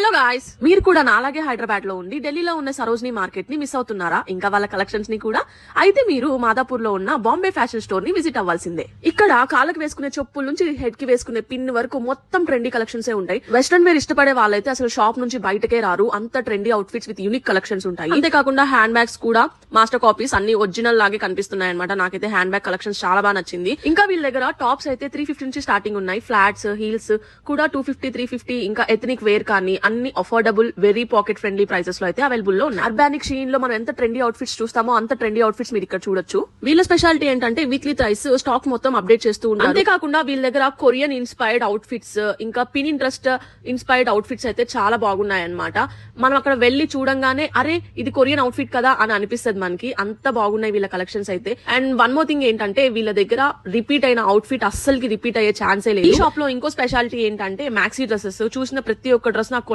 Hello guys, మీరు కూడా నాలాగే హైదరాబాద్ లో ఉండి ఢిల్లీలో ఉన్న సరోజినీ మార్కెట్ ని మిస్ అవుతున్నారా? ఇంకా వాళ్ళ కలెక్షన్స్ ని కూడా. అయితే మీరు మాదాపూర్ లో ఉన్న బాంబే ఫ్యాషన్ స్టోర్ ని విజిట్ అవ్వాల్సిందే. ఇక్కడ కాళ్ళకి వేసుకునే చెప్పుల నుంచి హెడ్ కి వేసుకునే పిన్ వరకు మొత్తం ట్రెండీ కలెక్షన్స్ ఉంటాయి. వెస్ట్రన్ వేర్ ఇష్టపడే వాళ్ళైతే అసలు షాప్ నుంచి బయటకే రారు. అంత trendy outfits with unique collections ఉంటాయి. అంతేకాకుండా హ్యాండ్ బ్యాగ్స్ కూడా మాస్టర్ కాపీస్ అన్ని ఒరిజినల్ లాగే కనిపిస్తున్నాయి అనమాట. నాకైతే హ్యాండ్ బ్యాగ్ కలెక్షన్స్ చాలా బాగా నచ్చింది. ఇంకా వీళ్ళ దగ్గర టాప్స్ అయితే 350 నుంచి స్టార్టింగ్ ఉన్నాయి. ఫ్లాట్స్, హీల్స్ కూడా 250, 350, ఇంకా ఎథనిక్ వేర్ కానీ అన్ని affordable, very pocket friendly prices లో అయితే అవైలబుల్ లో ఉన్నాయి. అర్బానిక్ షీన్ లో మనం ఎంత ట్రెండీ అవుట్ఫిట్స్ చూస్తామో అంత ట్రెండీ అవుట్ఫిట్స్ మీరు ఇక్కడ చూడొచ్చు. వీళ్ళ స్పెషాలిటీ ఏంటంటే వీక్లీ థ్రైస్ స్టాక్ మొత్తం అప్డేట్ చేస్తూ ఉంటారు. అంతేకాకుండా వీళ్ళ దగ్గర కొరియన్ ఇన్స్పైర్డ్ అవుట్ఫిట్స్, ఇంకా పిన్ ఇంట్రెస్ట్ ఇన్స్పైర్డ్ అవుట్ఫిట్స్ అయితే చాలా బాగున్నాయి అనమాట. మనం అక్కడ వెళ్లి చూడంగానే అరే ఇది కొరియన్ అవుట్ఫిట్ కదా అని అనిపిస్తుంది మనకి. అంత బాగున్నాయి వీళ్ళ కలెక్షన్స్ అయితే. అండ్ వన్ మోర్ థింగ్ ఏంటంటే వీళ్ళ దగ్గర రిపీట్ అయిన అవుట్ఫిట్ అస్సలకి రిపీట్ అయ్యే ఛాన్సే లేదు. ఈ షాప్ లో ఇంకో స్పెషాలిటీ ఏంటంటే మ్యాక్సీ డ్రెస్సెస్. చూసిన ప్రతి ఒక్క డ్రెస్ నాకు